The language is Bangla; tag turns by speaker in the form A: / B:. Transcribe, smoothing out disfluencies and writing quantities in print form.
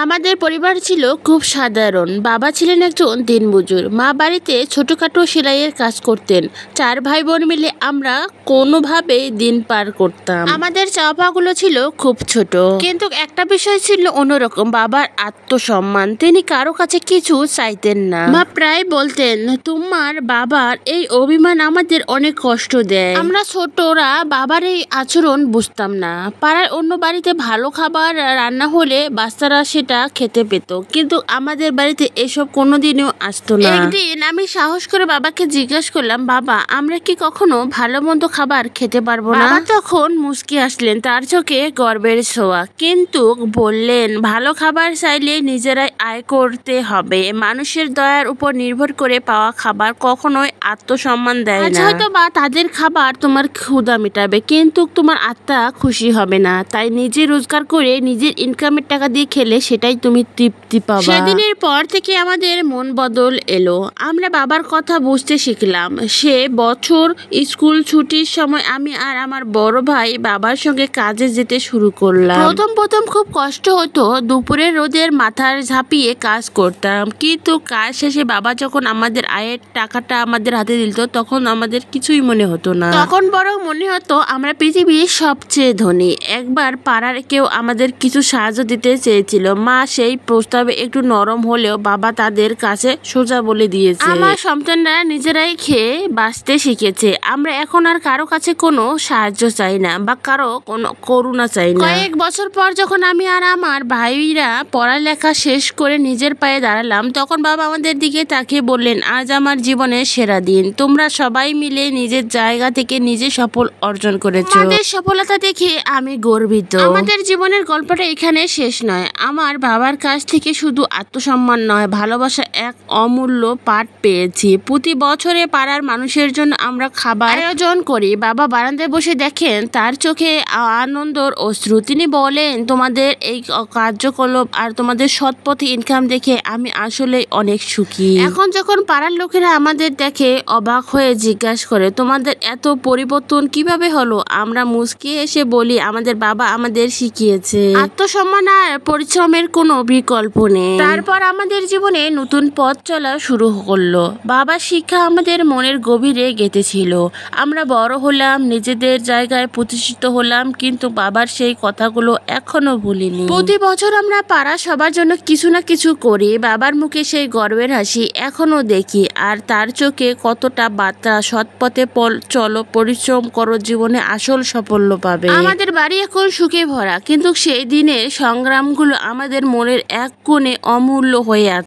A: আমাদের পরিবার ছিল খুব সাধারণ। বাবা ছিলেন একজন দিনমজুর, মা বাড়িতে ছোটখাটো সেলাইয়ের কাজ করতেন। 4 ভাই বোন মিলে আমরা কোনোভাবেই দিন পার করতাম। আমাদের চাওয়াপাগুলো ছিল খুব ছোট, কিন্তু একটা বিষয় ছিল অন্যরকম, বাবার আত্মসম্মান। তিনি কারো কাছে কিছু চাইতেন না। মা প্রায় বলতেন, তোমার বাবার এই অভিমান আমাদের অনেক কষ্ট দেয়। আমরা ছোটরা বাবার এই আচরণ বুঝতাম না। পাড়ার অন্য বাড়িতে ভালো খাবার রান্না হলে বাচ্চারা সেটা খেতে পেত, কিন্তু আমাদের বাড়িতে এসব কোনোদিনও আসতো না। একদিন আমি সাহস করে বাবাকে জিজ্ঞাসা করলাম, বাবা, আমরা কি কখনো ভালো মন্দ খাবার খেতে পারবো না? বাবা তখন মুচকি আসলেন, তার চোখে গর্বের ছোঁয়া, কিন্তু বললেন, ভালো খাবার চাইলে নিজেরাই আয় করতে হবে। মানুষের দয়ার উপর নির্ভর করে পাওয়া খাবার কখনোই আত্মসম্মান দেয় না। হয়তো বা তাদের খাবার তোমার ক্ষুধা মেটাবে, কিন্তু তোমার আত্মা খুশি হবে না। তাই নিজে রোজগার করে নিজের ইনকামের টাকা দিয়ে খেলে সেটাই তুমি তৃপ্তি পাবা। সেদিনের পর থেকে আমাদের মন বদল এলো। আমরা বাবার কথা বুঝতে শিখলাম। সে বছর স্কুল ছুটির সময় আমি আর আমার বড় ভাই বাবার সঙ্গে কাজে যেতে শুরু করলাম। প্রথম খুব কষ্ট হতো। দুপুরের রোদের মাথার ঝাঁপিয়ে কাজ করতাম, কিন্তু কাজ শেষে বাবা যখন আমাদের আয়ের টাকাটা আমাদের হাতে দিত, তখন আমাদের কিছুই মনে হতো না। তখন বরং মনে হতো আমরা পৃথিবীর সবচেয়ে ধনী। একবার পাড়ার কেউ আমাদের কিছু সাহায্য দিতে চেয়েছিল। মা সেই প্রস্তাবে একটু নরম হলেও বাবা তাদের কাছে সোজা বলে দিয়েছে, আমার সন্তানরা নিজেরাই খেয়ে বাঁচতে শিখেছে। আমরা এখন আর কারো কাছে কোনো সাহায্য চাই না বা কারো কোনো করুণা চাই না। কয়েক বছর পর যখন আমি আর আমার ভাইরা পড়ালেখা শেষ করে নিজের পায়ে দাঁড়ালাম, তখন বাবা আমাদের দিকে তাকিয়ে বললেন, আজ আমার জীবনের সেরা দিন। তোমরা সবাই মিলে নিজের জায়গা থেকে নিজে সফল অর্জন করেছো। আমাদের সফলতা দেখে আমি গর্বিত। আমাদের জীবনের গল্পটা এখানে শেষ নয়। আমার বাবার কাছ থেকে শুধু আত্মসম্মান নয়, ভালোবাসা এক অমূল্য পাঠ পেয়েছি। প্রতি বছরে পাড়ার মানুষের জন্য আমরা খাবার আয়োজন করি। বাবা বারান্দায় বসে দেখেন, তার চোখে আনন্দর অশ্রু। তিনি বলেন, তোমাদের এই কার্যকলাপ আর তোমাদের সৎ পথে ইনকাম দেখে আমি আসলে অনেক সুখী। এখন যখন পাড়ার লোকেরা আমাদের দেখে অবাক হয়ে জিজ্ঞাসা করে, তোমাদের এত পরিবর্তন কিভাবে হলো? আমরা মুচকি এসে বলি, আমাদের বাবা আমাদের শিখিয়েছে আত্মসম্মান আর পরিশ্রমের কোনো বিকল্প নেই। তারপর আমাদের জীবনে নতুন পথ চলা শুরু করলো। বাবার শিক্ষা আমাদের মনের গভীরে গেঁথেছিল। আমরা বড় হলাম, নিজেদের জায়গায় প্রতিষ্ঠিত হলাম, কিন্তু বাবার সেই কথাগুলো এখনো ভুলিনি। প্রতি বছর আমরা পাড়া সবার জন্য কিছু না কিছু করি। বাবার মুখে সেই গর্বের হাসি এখনো দেখি, আর তার চোখে কতটা বার্তা, সৎ পথে চলো, পরিশ্রম করো, জীবনে আসল সাফল্য পাবে। আমাদের বাড়ি এখন সুখে ভরা, কিন্তু সেই দিনের সংগ্রামগুলো আমাদের মনের এক কোণে অমূল্য হয়ে আছে।